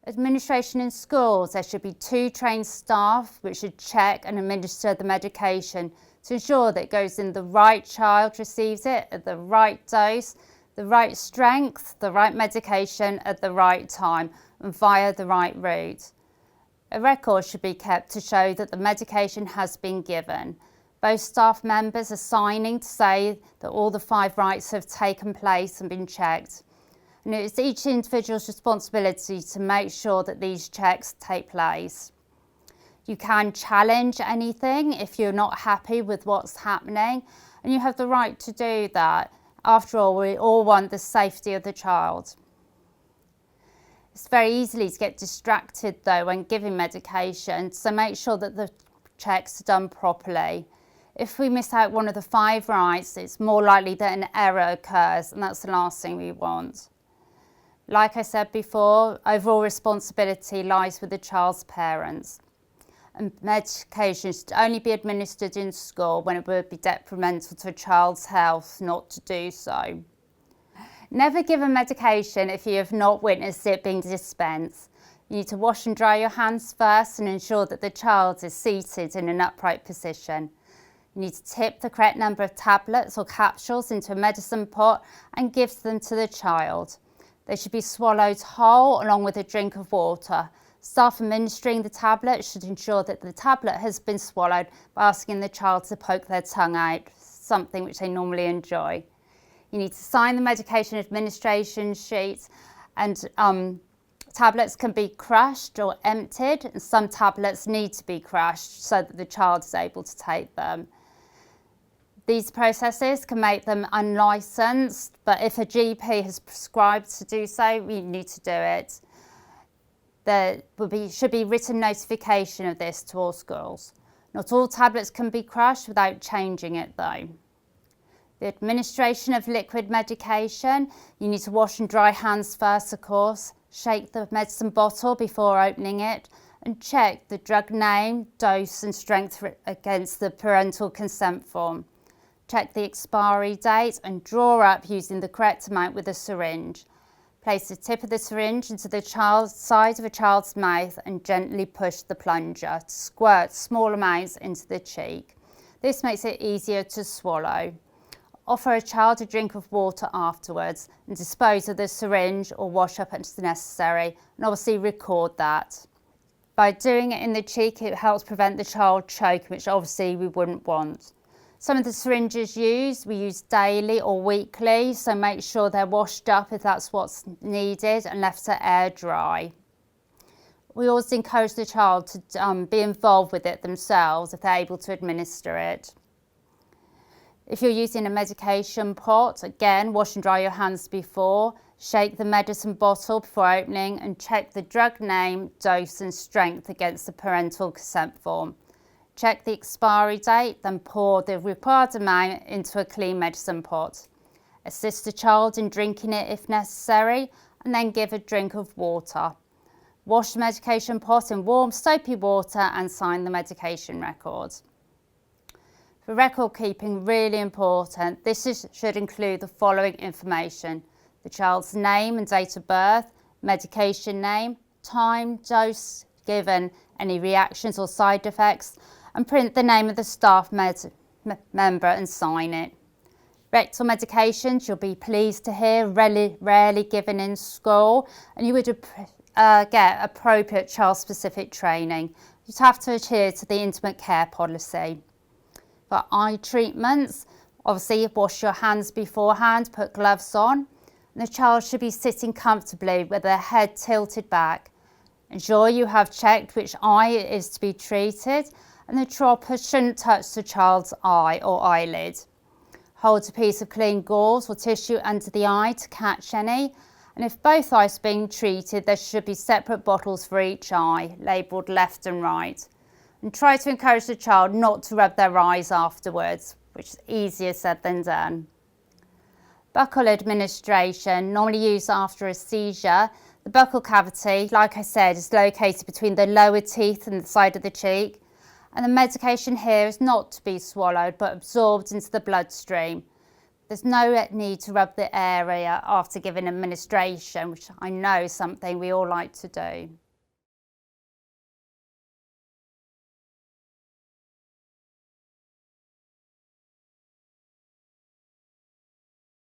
Administration in schools, there should be 2 trained staff which should check and administer the medication to ensure that it goes in the right child receives it at the right dose, the right strength, the right medication at the right time and via the right route. A record should be kept to show that the medication has been given. Both staff members are signing to say that all the 5 rights have taken place and been checked. And it's each individual's responsibility to make sure that these checks take place. You can challenge anything if you're not happy with what's happening, and you have the right to do that. After all, we all want the safety of the child. It's very easy to get distracted though when giving medication, so make sure that the checks are done properly. If we miss out one of the 5 rights, it's more likely that an error occurs, and that's the last thing we want. Like I said before, overall responsibility lies with the child's parents. And medication should only be administered in school when it would be detrimental to a child's health not to do so. Never give a medication if you have not witnessed it being dispensed. You need to wash and dry your hands first and ensure that the child is seated in an upright position. You need to tip the correct number of tablets or capsules into a medicine pot and give them to the child. They should be swallowed whole along with a drink of water. Staff administering the tablet should ensure that the tablet has been swallowed by asking the child to poke their tongue out, something which they normally enjoy. You need to sign the medication administration sheet, and tablets can be crushed or emptied, and some tablets need to be crushed so that the child is able to take them. These processes can make them unlicensed, but if a GP has prescribed to do so, we need to do it. There should be written notification of this to all schools. Not all tablets can be crushed without changing it though. The administration of liquid medication, you need to wash and dry hands first, of course, shake the medicine bottle before opening it, and check the drug name, dose and strength against the parental consent form. Check the expiry date and draw up using the correct amount with a syringe. Place the tip of the syringe into the side of a child's mouth and gently push the plunger to squirt small amounts into the cheek. This makes it easier to swallow. Offer a child a drink of water afterwards and dispose of the syringe or wash up as necessary, and obviously record that. By doing it in the cheek, it helps prevent the child choking, which obviously we wouldn't want. Some of the syringes we use daily or weekly, so make sure they're washed up if that's what's needed and left to air dry. We always encourage the child to be involved with it themselves if they're able to administer it. If you're using a medication pot, again, wash and dry your hands before, shake the medicine bottle before opening and check the drug name, dose and strength against the parental consent form. Check the expiry date, then pour the required amount into a clean medicine pot. Assist the child in drinking it if necessary, and then give a drink of water. Wash the medication pot in warm, soapy water and sign the medication record. For record keeping, really important, this should include the following information: the child's name and date of birth, medication name, time, dose given, any reactions or side effects, and print the name of the staff member and sign it. Rectal medications, you'll be pleased to hear, rarely given in school, and you would get appropriate child-specific training. You'd have to adhere to the intimate care policy. For eye treatments, obviously wash your hands beforehand, put gloves on, and the child should be sitting comfortably with their head tilted back. Ensure you have checked which eye is to be treated, and the dropper shouldn't touch the child's eye or eyelid. Hold a piece of clean gauze or tissue under the eye to catch any, and if both eyes are being treated, there should be separate bottles for each eye, labelled left and right. And try to encourage the child not to rub their eyes afterwards, which is easier said than done. Buccal administration, normally used after a seizure. The buccal cavity, like I said, is located between the lower teeth and the side of the cheek. And the medication here is not to be swallowed but absorbed into the bloodstream. There's no need to rub the area after giving administration, which I know is something we all like to do.